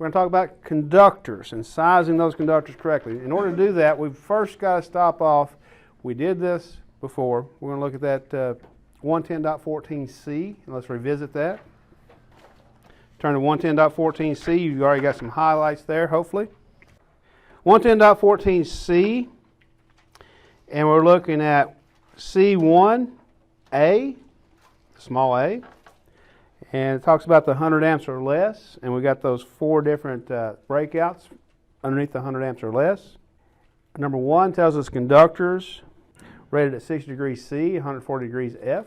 we're going to talk about conductors and sizing those conductors correctly. In order to do that, we've first got to stop off. We did this before. We're going to look at that 110.14c, and let's revisit that. Turn to 110.14c. You've already got some highlights there, hopefully. 110.14c, and we're looking at C1a, small a, and it talks about the 100 amps or less, and we got those 4 different breakouts underneath the 100 amps or less. Number 1 tells us conductors rated at 60 degrees C, 140 degrees F.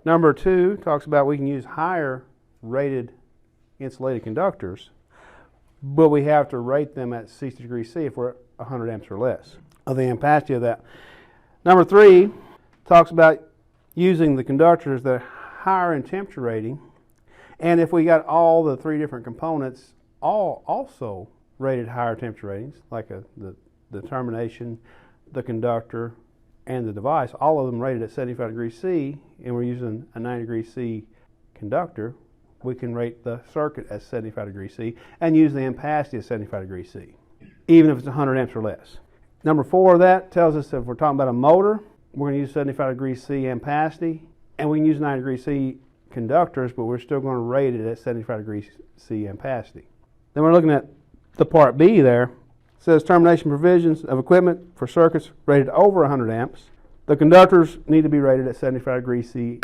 Number 2 talks about we can use higher rated insulated conductors, but we have to rate them at 60 degrees C if we're 100 amps or less of the ampacity of that. Number 3 talks about using the conductors that are higher in temperature rating, and if we got all the 3 different components all also rated higher temperature ratings, like the termination, the conductor, and the device, all of them rated at 75 degrees C, and we're using a 90 degrees C conductor, we can rate the circuit at 75 degrees C and use the ampacity at 75 degrees C, even if it's 100 amps or less. Number 4 of that tells us if we're talking about a motor, we're going to use 75 degrees C ampacity, and we can use 90 degrees C conductors, but we're still going to rate it at 75 degrees C ampacity. Then we're looking at the part B there. It says termination provisions of equipment for circuits rated over 100 amps. The conductors need to be rated at 75 degrees C.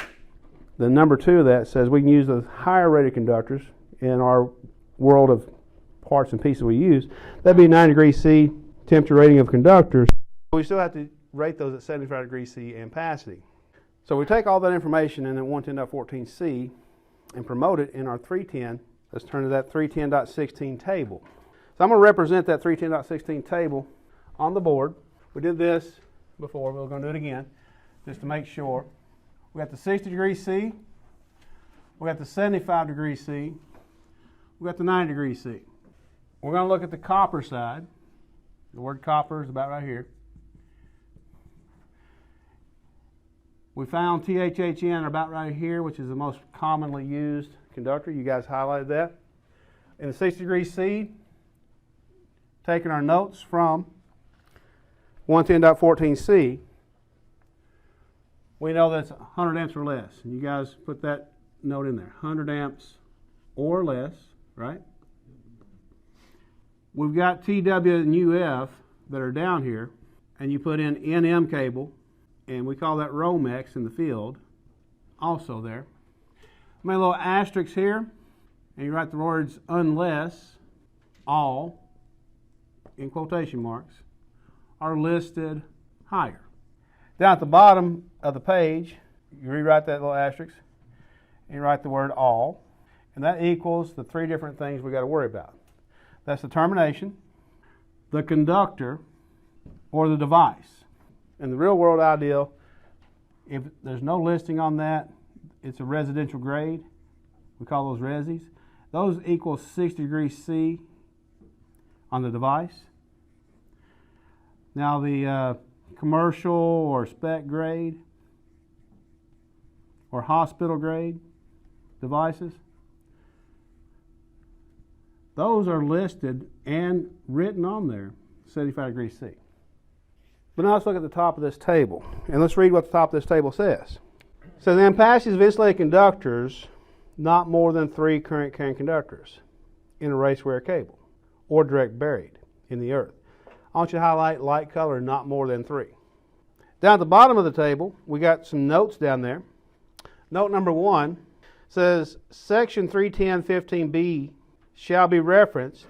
The number 2 of that says we can use those higher rated conductors in our world of parts and pieces we use. That'd be 90 degrees C temperature rating of conductors. We still have to rate those at 75 degrees C ampacity. So we take all that information in 110.14c and promote it in our 310. Let's turn to that 310.16 table. So I'm going to represent that 310.16 table on the board. We did this before, but we're going to do it again just to make sure. We got the 60 degrees C, we got the 75 degrees C, we got the 90 degrees C. We're going to look at the copper side. The word copper is about right here. We found THHN about right here, which is the most commonly used conductor. You guys highlighted that. In the 60 degrees C, taking our notes from 110.14c, we know that's 100 amps or less. And you guys put that note in there, 100 amps or less, right? We've got TW and UF that are down here, and you put in NM cable, and we call that Romex in the field, also there. Made a little asterisk here, and you write the words unless all, in quotation marks, are listed higher. Down at the bottom of the page, you rewrite that little asterisk, and you write the word all, and that equals the 3 different things we got to worry about. That's the termination, the conductor, or the device. In the real world ideal, if there's no listing on that, it's a residential grade. We call those resis. Those equal 60 degrees C on the device. Now the commercial or spec grade or hospital grade devices, those are listed and written on there, 75 degrees C. But now let's look at the top of this table, and let's read what the top of this table says. It says the ampacities of insulated conductors, not more than 3 current carrying conductors in a race wire cable, or direct buried in the earth. I want you to highlight light color, not more than 3. Down at the bottom of the table, we got some notes down there. Note number 1 says, Section 310.15b shall be referenced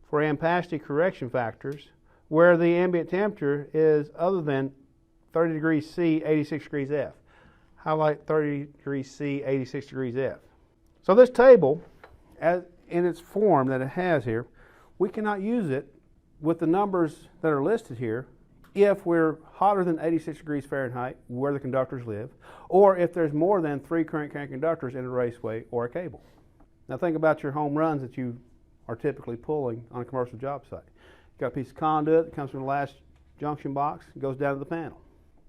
for ampacity correction factors where the ambient temperature is other than 30 degrees C, 86 degrees F. Highlight 30 degrees C, 86 degrees F. So this table, as in its form that it has here, we cannot use it with the numbers that are listed here if we're hotter than 86 degrees Fahrenheit, where the conductors live, or if there's more than 3 current carrying conductors in a raceway or a cable. Now think about your home runs that you are typically pulling on a commercial job site. You've got a piece of conduit that comes from the last junction box, goes down to the panel.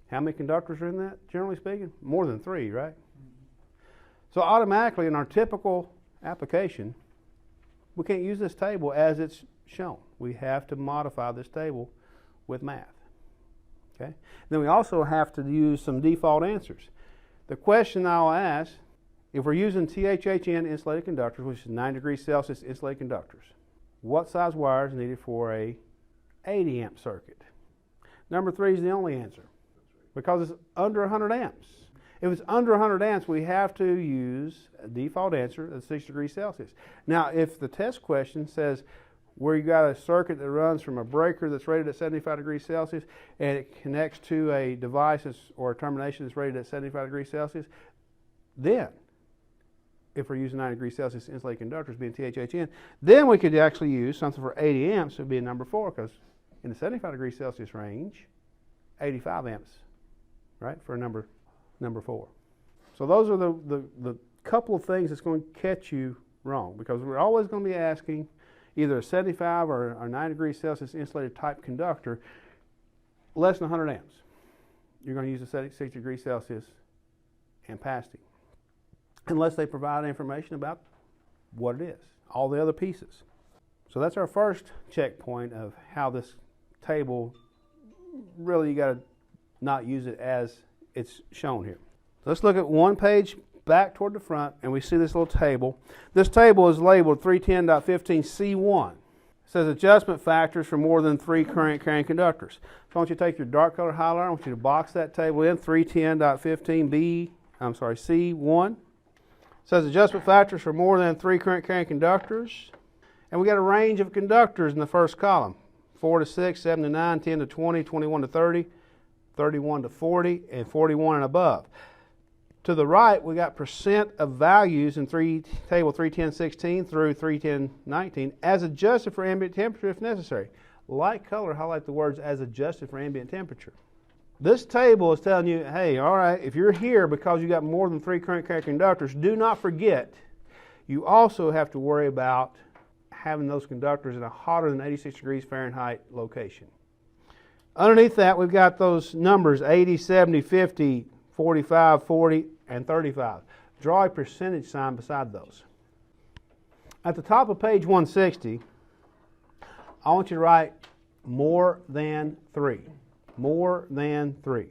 How many conductors are in that, generally speaking? More than 3, right? So automatically in our typical application, we can't use this table as it's shown. We have to modify this table with math. Okay? Then we also have to use some default answers. The question I'll ask, if we're using THHN insulated conductors, which is 9 degrees Celsius insulated conductors, what size wire is needed for a 80 amp circuit? Number 3 is the only answer because it's under 100 amps. If it's under 100 amps, we have to use a default answer at 6 degrees Celsius. Now, if the test question says where you got a circuit that runs from a breaker that's rated at 75 degrees Celsius and it connects to a device or a termination that's rated at 75 degrees Celsius, then if we're using 9 degrees Celsius insulated conductors being THHN, then we could actually use something for 80 amps. It would be a number 4 because in the 75 degrees Celsius range, 85 amps, right, for a number 4. So those are the couple of things that's going to catch you wrong because we're always going to be asking either a 75 or a 9 degrees Celsius insulated type conductor less than 100 amps. You're going to use a 6 degrees Celsius ampacity unless they provide information about what it is, all the other pieces. So that's our first checkpoint of how this table, really you got to not use it as it's shown here. Let's look at one page back toward the front and we see this little table. This table is labeled 310.15C1. It says adjustment factors for more than 3 current carrying conductors. So I want you to take your dark color highlighter, I want you to box that table in, 310.15C1. It says adjustment factors for more than 3 current carrying conductors. And we got a range of conductors in the first column. 4 to 6, 7 to 9, 10 to 20, 21 to 30, 31 to 40, and 41 and above. To the right, we got percent of values in table 310.16 through 310.19 as adjusted for ambient temperature if necessary. Light color highlight the words as adjusted for ambient temperature. This table is telling you, hey, all right, if you're here because you got more than 3 current carrying conductors, do not forget you also have to worry about having those conductors in a hotter than 86 degrees Fahrenheit location. Underneath that, we've got those numbers 80, 70, 50, 45, 40, and 35. Draw a percentage sign beside those. At the top of page 160, I want you to write more than 3. More than 3.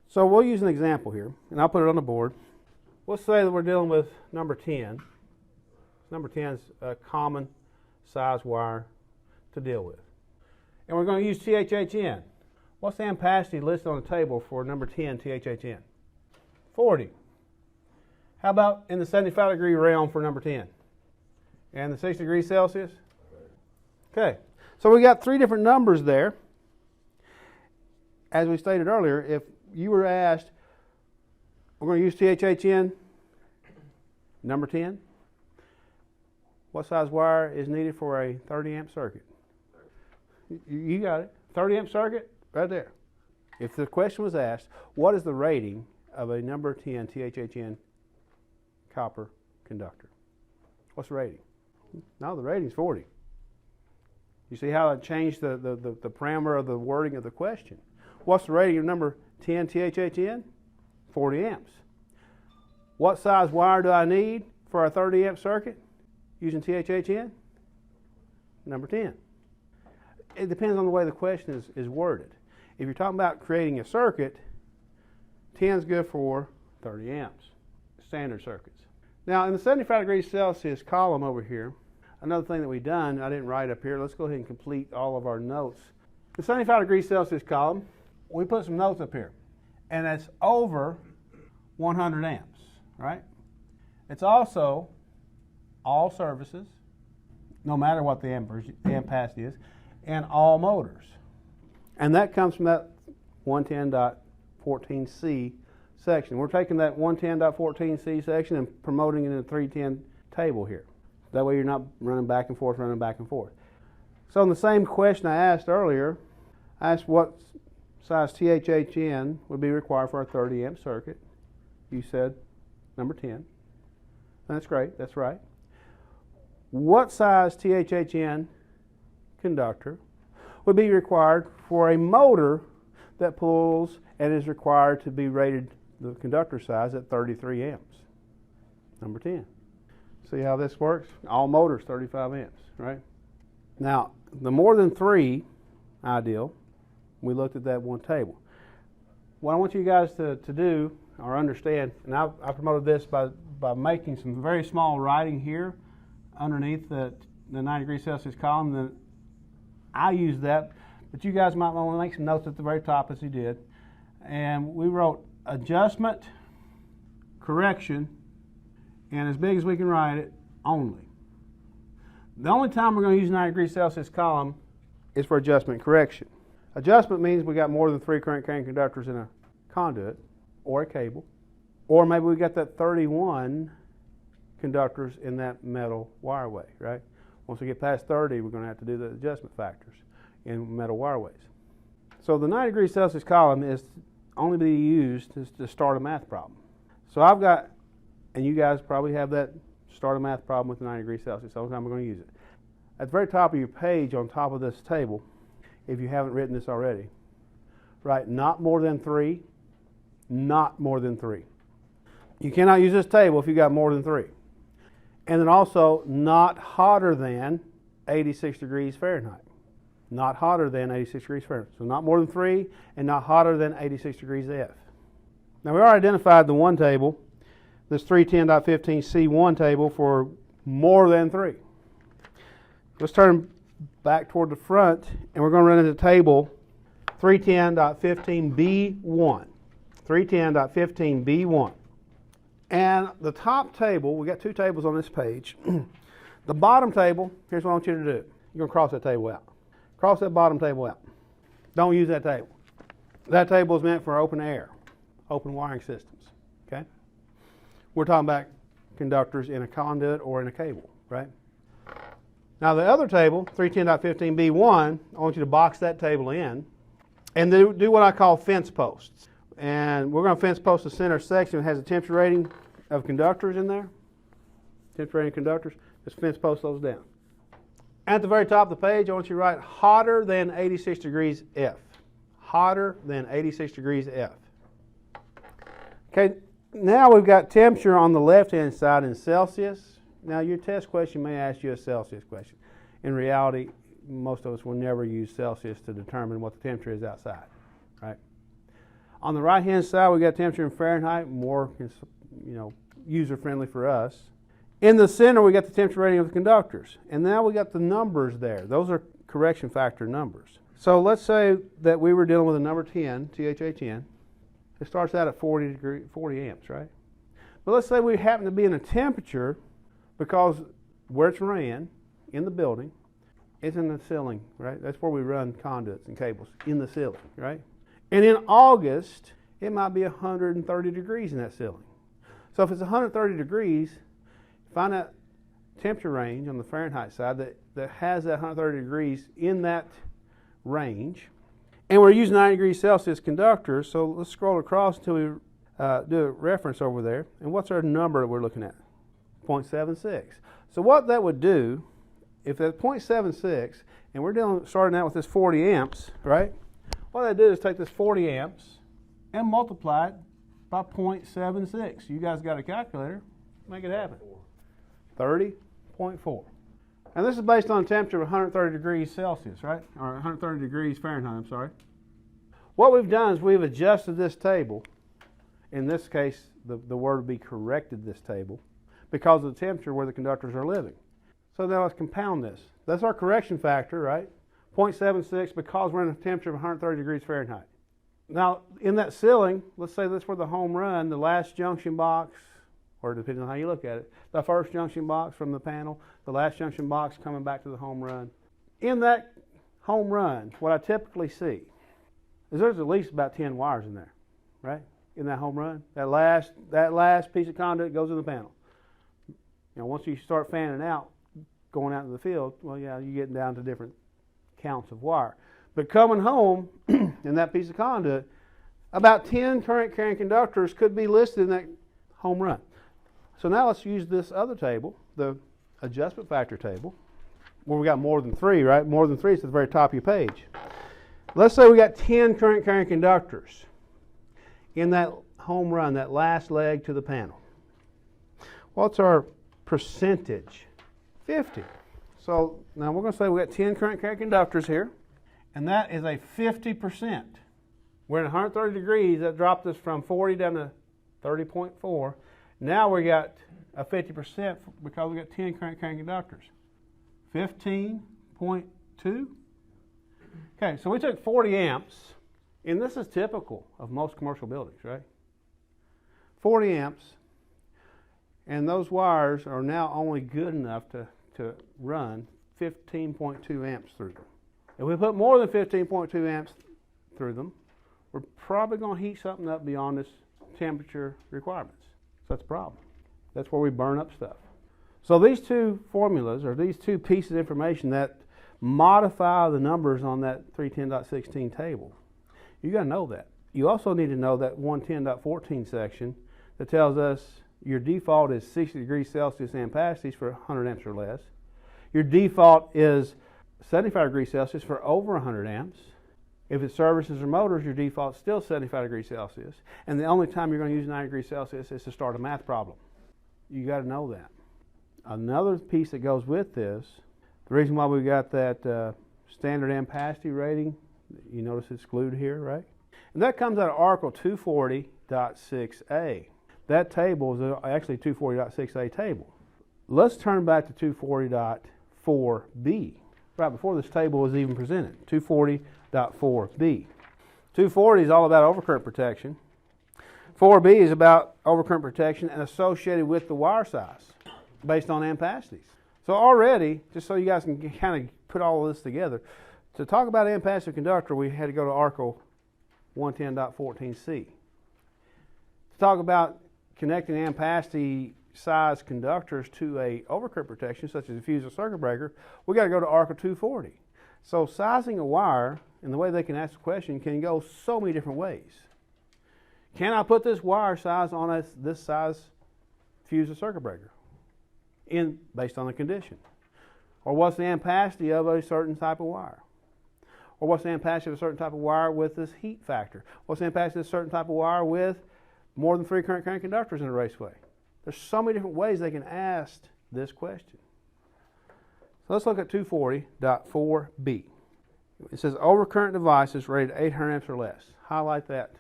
So we'll use an example here, and I'll put it on the board. Let's say that we're dealing with number 10. Number 10 is a common size wire to deal with. And we're going to use THHN. What's the ampacity listed on the table for number 10 THHN? 40. How about in the 75 degree realm for number 10? And the 6 degrees Celsius? Okay. So we got 3 different numbers there. As we stated earlier, if you were asked, we're going to use THHN, number 10. What size wire is needed for a 30 amp circuit? You got it. 30 amp circuit, right there. If the question was asked, what is the rating of a number 10 THHN copper conductor? What's the rating? No, the rating's 40. You see how it changed the parameter of the wording of the question? What's the rating of number 10 THHN? 40 amps. What size wire do I need for a 30 amp circuit using THHN? Number 10. It depends on the way the question is worded. If you're talking about creating a circuit, 10 is good for 30 amps, standard circuits. Now in the 75 degrees Celsius column over here, another thing that we've done, I didn't write up here, let's go ahead and complete all of our notes. The 75 degrees Celsius column, we put some notes up here, and it's over 100 amps, right? It's also all services, no matter what the ampacity is, and all motors. And that comes from that 110.14c section. We're taking that 110.14c section and promoting it in the 310 table here. That way you're not running back and forth. So in the same question I asked earlier, I asked what size THHN would be required for a 30 amp circuit. You said number 10. That's great, that's right. What size THHN conductor would be required for a motor that pulls and is required to be rated the conductor size at 33 amps? Number 10. See how this works? All motors 35 amps, right? Now, the more than 3 ideal, we looked at that one table. What I want you guys to do or understand, and I promoted this by making some very small writing here underneath the 90 degrees Celsius column. Then I use that, but you guys might want to make some notes at the very top as he did. And we wrote adjustment, correction, and as big as we can write it, only. The only time we're going to use 90 degrees Celsius column is for adjustment and correction. Adjustment means we got more than 3 current carrying conductors in a conduit or a cable, or maybe we got that 31 conductors in that metal wireway, right? Once we get past 30, we're going to have to do the adjustment factors in metal wireways. So the 90 degrees Celsius column is only be used to start a math problem. So I've got, and you guys probably have that start a math problem with the 90 degrees Celsius. All the time we're going to use it. At the very top of your page, on top of this table, if you haven't written this already, write not more than 3, not more than 3. You cannot use this table if you got more than 3. And then also not hotter than 86 degrees Fahrenheit. Not hotter than 86 degrees Fahrenheit. So not more than 3 and not hotter than 86 degrees F. Now we already identified the one table, this 310.15C1 table for more than 3. Let's turn back toward the front and we're going to run into table 310.15B1. 310.15B1. And the top table, we got 2 tables on this page. The bottom table, here's what I want you to do. You're going to cross that table out. Cross that bottom table out. Don't use that table. That table is meant for open air, open wiring systems. Okay? We're talking about conductors in a conduit or in a cable, right? Now the other table, 310.15B1, I want you to box that table in and do what I call fence posts. And we're going to fence post the center section that has a temperature rating of conductors in there. Temperature rating conductors. Just fence post those down. At the very top of the page, I want you to write hotter than 86 degrees F. Hotter than 86 degrees F. Okay, now we've got temperature on the left-hand side in Celsius. Now your test question may ask you a Celsius question. In reality, most of us will never use Celsius to determine what the temperature is outside, right? On the right-hand side, we got temperature in Fahrenheit, more user-friendly for us. In the center, we got the temperature rating of the conductors. And now we got the numbers there. Those are correction factor numbers. So let's say that we were dealing with a number 10, THA10. It starts out at 40 amps, right? But let's say we happen to be in a temperature because where it's ran in the building, it's in the ceiling, right? That's where we run conduits and cables, in the ceiling, right? And in August, it might be 130 degrees in that ceiling. So if it's 130 degrees, find that temperature range on the Fahrenheit side that has that 130 degrees in that range. And we're using 90 degrees Celsius conductors, so let's scroll across until we do a reference over there. And what's our number that we're looking at? 0.76. So what that would do, if that's 0.76, and we're starting out with this 40 amps, right? What I do is take this 40 amps and multiply it by 0.76. You guys got a calculator, make it happen. 30.4. And this is based on a temperature of 130 degrees Celsius, right? Or 130 degrees Fahrenheit, I'm sorry. What we've done is we've adjusted this table. In this case, the word would be corrected this table because of the temperature where the conductors are living. So now let's compound this. That's our correction factor, right? 0.76 because we're in a temperature of 130 degrees Fahrenheit. Now, in that ceiling, let's say that's where the home run, the last junction box, or depending on how you look at it, the first junction box from the panel, the last junction box coming back to the home run. In that home run, what I typically see is there's at least about 10 wires in there, right? In that home run, that last piece of conduit goes in the panel. Once you start fanning out, going out in the field, well, yeah, you're getting down to different counts of wire. But coming home in that piece of conduit, about 10 current carrying conductors could be listed in that home run. So now let's use this other table, the adjustment factor table, where we got more than 3, right? More than 3 is at the very top of your page. Let's say we got 10 current carrying conductors in that home run, that last leg to the panel. What's our percentage? 50. So now we're going to say we got 10 current carrying conductors here, and that is a 50%. We're at 130 degrees. That dropped us from 40 down to 30.4. Now we got a 50% because we got 10 current carrying conductors. 15.2. Okay, so we took 40 amps, and this is typical of most commercial buildings, right? 40 amps, and those wires are now only good enough to run 15.2 amps through them. If we put more than 15.2 amps through them, we're probably going to heat something up beyond its temperature requirements. So that's a problem. That's where we burn up stuff. So these two formulas, or these two pieces of information that modify the numbers on that 310.16 table, you got to know that. You also need to know that 110.14 section that tells us your default is 60 degrees Celsius ampacities for 100 amps or less. Your default is 75 degrees Celsius for over 100 amps. If it's services or motors, your default is still 75 degrees Celsius. And the only time you're going to use 90 degrees Celsius is to start a math problem. You got to know that. Another piece that goes with this, the reason why we got that standard ampacity rating, you notice it's glued here, right? And that comes out of Article 240.6a. That table is actually 240.6a table. Let's turn back to 240.4b, right before this table was even presented. 240.4b. 240 is all about overcurrent protection. 4b is about overcurrent protection and associated with the wire size based on ampacities. So already, just so you guys can kind of put all of this together, to talk about ampacitive conductor, we had to go to Article 110.14c. To talk about connecting ampacity size conductors to a overcurrent protection, such as a fuse or circuit breaker, we got to go to Article 240. So sizing a wire and the way they can ask the question can go so many different ways. Can I put this wire size on this size fuse or circuit breaker based on the condition? Or what's the ampacity of a certain type of wire? Or what's the ampacity of a certain type of wire with this heat factor? What's the ampacity of a certain type of wire with more than 3 current carrying conductors in a raceway? There's so many different ways they can ask this question. So let's look at 240.4b. It says overcurrent devices rated 800 amps or less. Highlight that.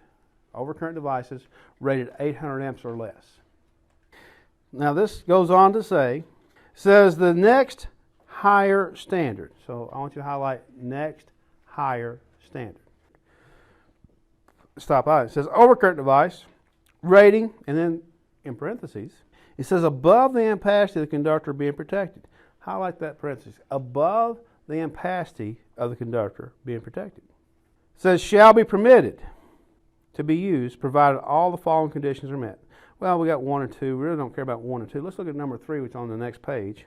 Overcurrent devices rated 800 amps or less. Now this goes on to say, says the next higher standard. So I want you to highlight next higher standard. Stop by. It says overcurrent device rating, and then in parentheses, it says above the ampacity of the conductor being protected. Highlight that parenthesis. Above the ampacity of the conductor being protected. It says shall be permitted to be used provided all the following conditions are met. Well, we got 1 and 2. We really don't care about 1 and 2. Let's look at number 3, which is on the next page.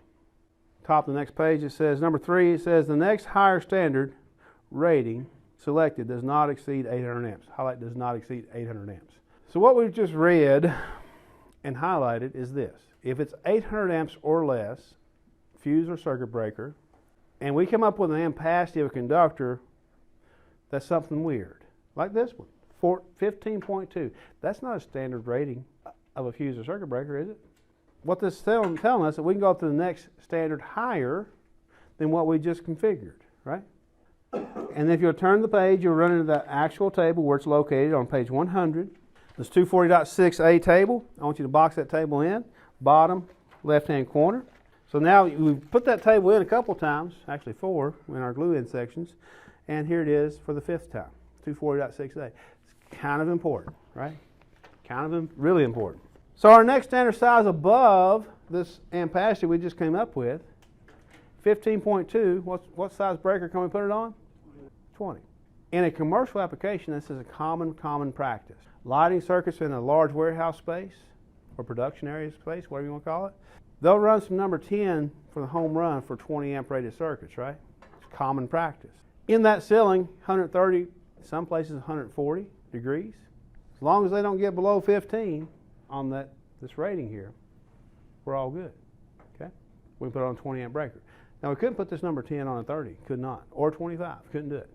Top of the next page, it says number 3, it says the next higher standard rating selected does not exceed 800 amps. Highlight does not exceed 800 amps. So what we've just read and highlighted is this. If it's 800 amps or less, fuse or circuit breaker, and we come up with an ampacity of a conductor, that's something weird. Like this one, 15.2. That's not a standard rating of a fuse or circuit breaker, is it? What this is telling us is that we can go up to the next standard higher than what we just configured, right? And if you'll turn the page, you'll run into the actual table where it's located on page 100. This 240.6a table, I want you to box that table in, bottom left-hand corner. So now we've put that table in a couple times, actually 4 in our glue-in sections, and here it is for the 5th time, 240.6a. It's kind of important, right? Kind of really important. So our next standard size above this ampacity we just came up with, 15.2, what size breaker can we put it on? 20. In a commercial application, this is a common practice. Lighting circuits in a large warehouse space or production area space, whatever you want to call it, they'll run some number 10 for the home run for 20 amp rated circuits, right? It's common practice. In that ceiling, 130, some places 140 degrees. As long as they don't get below 15 on this rating here, we're all good, okay? We can put it on a 20 amp breaker. Now we couldn't put this number 10 on a 30, could not, or 25, couldn't do it.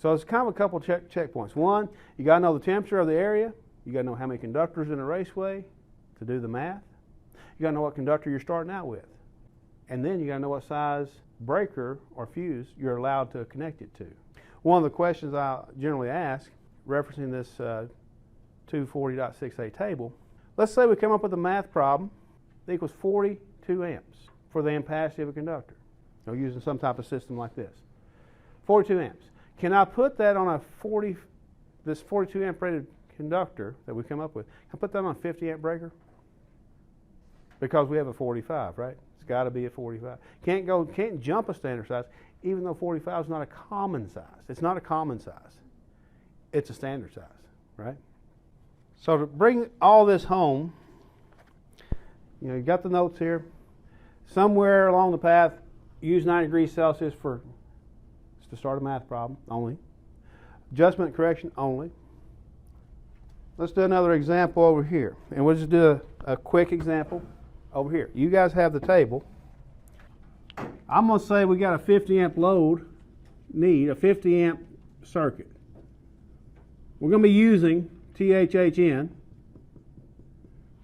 So it's kind of a couple checkpoints. One, you got to know the temperature of the area. You got to know how many conductors in a raceway to do the math. You got to know what conductor you're starting out with. And then you got to know what size breaker or fuse you're allowed to connect it to. One of the questions I generally ask, referencing this 240.6a table, let's say we come up with a math problem that equals 42 amps for the ampacity of a conductor. Using some type of system like this. 42 amps. Can I put that on this 42 amp rated conductor that we come up with? Can I put that on a 50 amp breaker? Because we have a 45, right? It's got to be a 45. Can't jump a standard size, even though 45 is not a common size. It's not a common size. It's a standard size, right? So to bring all this home, you got the notes here. Somewhere along the path, use 90 degrees Celsius to start a math problem only. Adjustment and correction only. Let's do another example over here. And we'll just do a quick example over here. You guys have the table. I'm going to say we got a 50 amp load, a 50 amp circuit. We're going to be using THHN.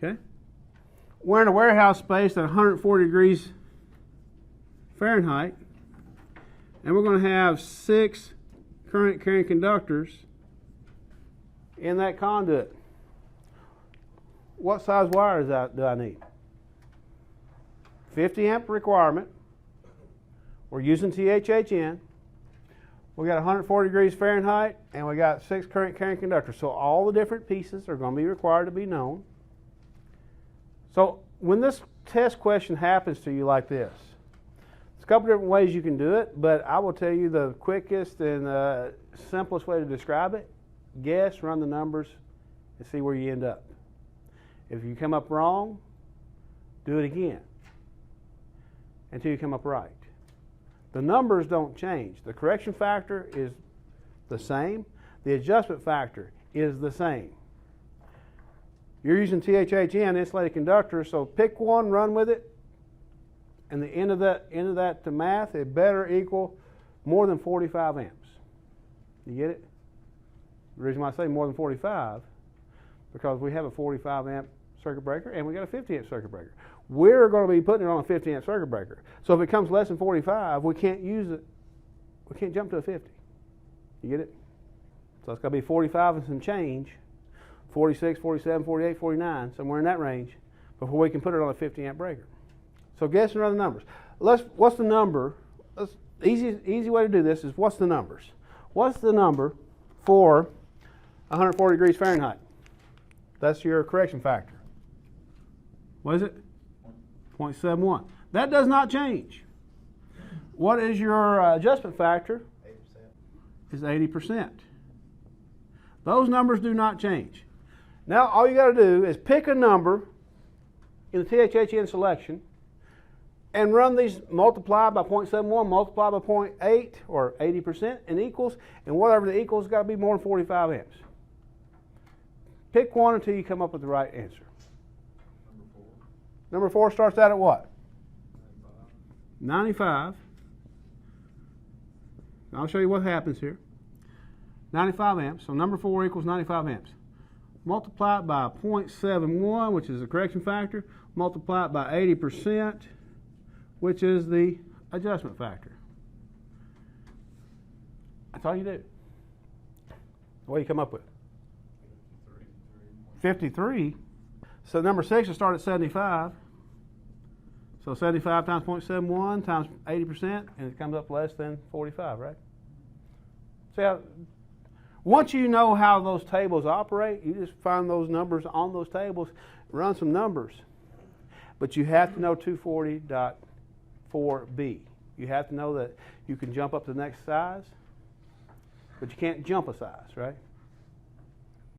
Okay? We're in a warehouse space at 140 degrees Fahrenheit, and we're going to have 6 current carrying conductors in that conduit. What size wire do I need? 50 amp requirement. We're using THHN. We got 140 degrees Fahrenheit, and we got 6 current carrying conductors. So all the different pieces are going to be required to be known. So when this test question happens to you like this, there's a couple different ways you can do it, but I will tell you the quickest and simplest way to describe it. Guess, run the numbers, and see where you end up. If you come up wrong, do it again until you come up right. The numbers don't change. The correction factor is the same. The adjustment factor is the same. You're using THHN, insulated conductor, so pick one, run with it, and the end of that to math, it better equal more than 45 amps. You get it? The reason why I say more than 45, because we have a 45 amp circuit breaker and we got a 50 amp circuit breaker. We're going to be putting it on a 50 amp circuit breaker. So if it comes less than 45, we can't use it. We can't jump to a 50. You get it? So it's got to be 45 and some change, 46, 47, 48, 49, somewhere in that range, before we can put it on a 50 amp breaker. So guess and run the numbers. What's the number? Easy way to do this is what's the numbers? What's the number for 140 degrees Fahrenheit? That's your correction factor. What is it? 0.71. That does not change. What is your adjustment factor? 80%. Is 80%. Those numbers do not change. Now all you got to do is pick a number in the THHN selection and run these, multiply by 0.71, multiply by 0.8 or 80% and equals, and whatever the equals got to be more than 45 amps. Pick one until you come up with the right answer. Number 4 starts out at what? 95. I'll show you what happens here. 95 amps, so number 4 equals 95 amps. Multiply it by 0.71, which is the correction factor. Multiply it by 80%, which is the adjustment factor. That's all you do. What do you come up with? 53. So number 6 will start at 75. So 75 times 0.71 times 80%, and it comes up less than 45, right? So once you know how those tables operate, you just find those numbers on those tables, run some numbers. But you have to know 240.4b. You have to know that you can jump up to the next size, but you can't jump a size, right?